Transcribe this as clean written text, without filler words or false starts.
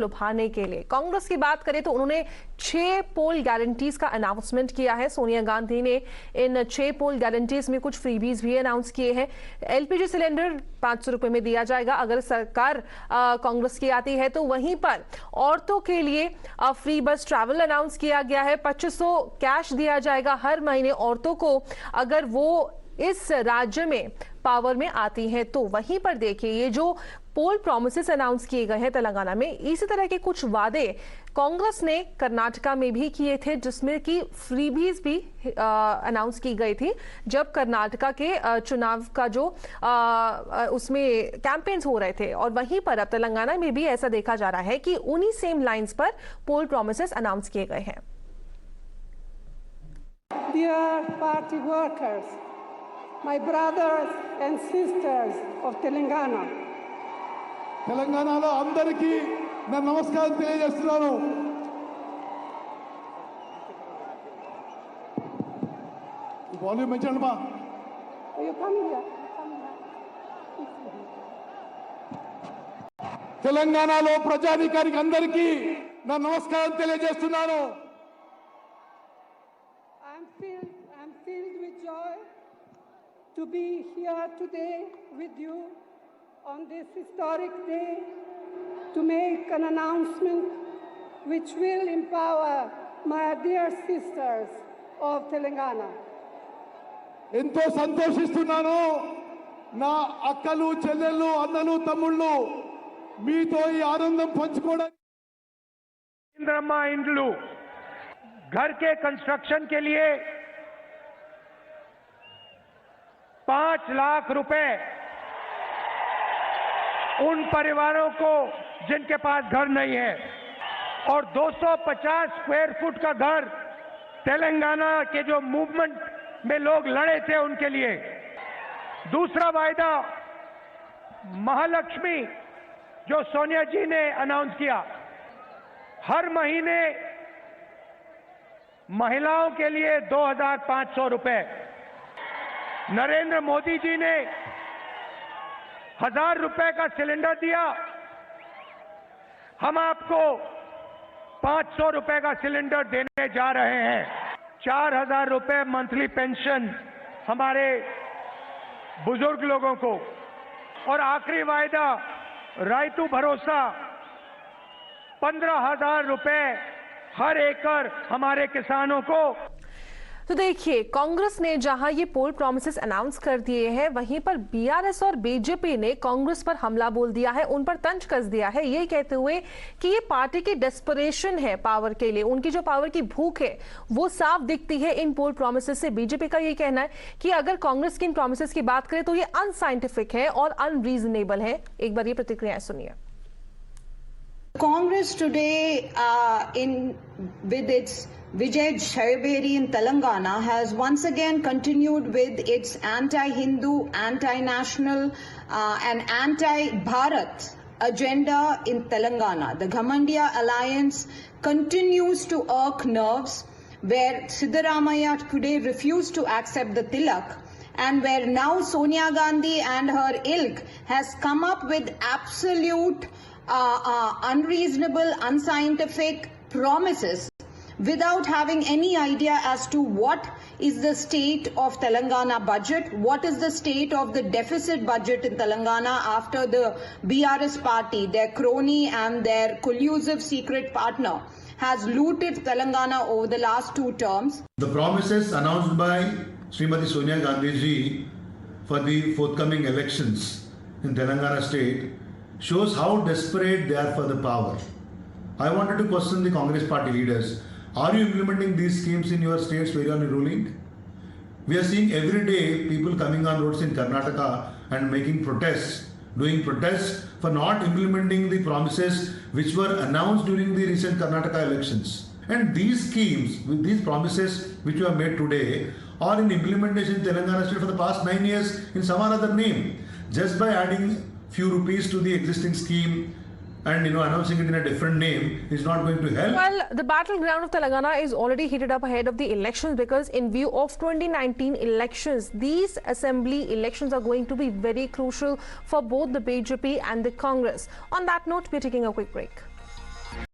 लुभाने के लिए। कांग्रेस की बात करें तो उन्होंने 6 पोल गारंटीज का अनाउंसमेंट किया है। सोनिया गांधी ने इन 6 पोल गारंटीज में कुछ फ्रीबीज भी अनाउंस किए हैं। एलपीजी सिलेंडर 500 रुपए में दिया जाएगा अगर सरकार कांग्रेस की आती है तो। वहीं पर औरतों के लिए फ्री बस ट्रैवल अनाउंस किया गया है। 2500 कैश दिया जाएगा हर महीने औरतों को अगर वो इस राज्य में पावर में आती हैं तो। वहीं पर देखिए ये जो पोल प्रॉमिसेस अनाउंस किए गए हैं तेलंगाना में, इसी तरह के कुछ वादे कांग्रेस ने कर्नाटका में भी किए थे जिसमें कि फ्रीबीज भी अनाउंस की गई थी जब कर्नाटका के चुनाव का जो उसमें कैंपेन्स हो रहे थे। और वहीं पर अब तेलंगाना में भी ऐसा देखा जा रहा है कि उन्हीं सेम लाइंस पर पोल प्रॉमिसेस अनाउंस किए गए हैं। Dear party workers, my brothers and sisters of Telangana. తెలంగాణలో అందరికీ నా నమస్కారం తెలియజేస్తున్నాను. వాల్యూమ్ పెంచండి మా. తెలంగాణలో ప్రజాధికారికి అందరికీ నా నమస్కారం తెలియజేస్తున్నాను. I'm filled with joy to be here today with you on this historic day to make an announcement which will empower my dear sisters of Telangana. ఎంతో సంతోషిస్తున్నాను. నా అక్కలు చెల్లెళ్ళు అన్నలు తమ్ముళ్ళు మీతో ఈ ఆనందం పంచుకోవడానికి. इंदिरा इंड्लू घर के कंस्ट्रक्शन के लिए 5 लाख रुपए उन परिवारों को जिनके पास घर नहीं है और 250 स्क्वायर फुट का घर तेलंगाना के जो मूवमेंट में लोग लड़े थे उनके लिए। दूसरा वायदा महालक्ष्मी जो सोनिया जी ने अनाउंस किया, हर महीने महिलाओं के लिए 2500 रुपए। नरेंद्र मोदी जी ने 1000 रुपए का सिलेंडर दिया, हम आपको 500 रुपए का सिलेंडर देने जा रहे हैं। 4000 रुपए मंथली पेंशन हमारे बुजुर्ग लोगों को। और आखिरी वायदा रायतू भरोसा 15,000 रुपए हर एकड़ हमारे किसानों को। तो देखिए कांग्रेस ने जहां ये पोल प्रॉमिसेस अनाउंस कर दिए हैं वहीं पर बीआरएस और बीजेपी ने कांग्रेस पर हमला बोल दिया है, उन पर तंज कस दिया है, ये कहते हुए कि ये पार्टी की डेस्परेशन है पावर के लिए, उनकी जो पावर की भूख है वो साफ दिखती है इन पोल प्रॉमिसेस से। बीजेपी का ये कहना है कि अगर कांग्रेस की इन प्रॉमिसेस की बात करें तो ये अनसाइंटिफिक है और अनरीजनेबल है। एक बार ये प्रतिक्रियाएं सुनिए। Congress today, with its Vijay Shayaberi in Telangana, has once again continued with its anti-Hindu, anti-national, and anti-Bharat agenda in Telangana. The Ghamandiya Alliance continues to irk nerves, where Siddaramaiah today refused to accept the tilak, and where now Sonia Gandhi and her ilk has come up with absolute unreasonable, unscientific promises without having any idea as to what is the state of Telangana budget, what is the state of the deficit budget in Telangana after the BRS party, their crony and their collusive secret partner, has looted Telangana over the last 2 terms. The promises announced by Srimati Sonia Gandhi ji for the forthcoming elections in Telangana state shows how desperate they are for the power. I wanted to question the Congress party leaders. Are you implementing these schemes in your states where you are ruling? We are seeing every day people coming on roads in Karnataka and making protests, doing protests for not implementing the promises which were announced during the recent Karnataka elections. And these schemes, with these promises which you have made today, are in implementation in Telangana state for the past 9 years in some other name. Just by adding few rupees to the existing scheme and announcing it in a different name is not going to help. Well, the battleground of Telangana is already heated up ahead of the elections because in view of 2019 elections, these assembly elections are going to be very crucial for both the BJP and the Congress. On that note, we're taking a quick break.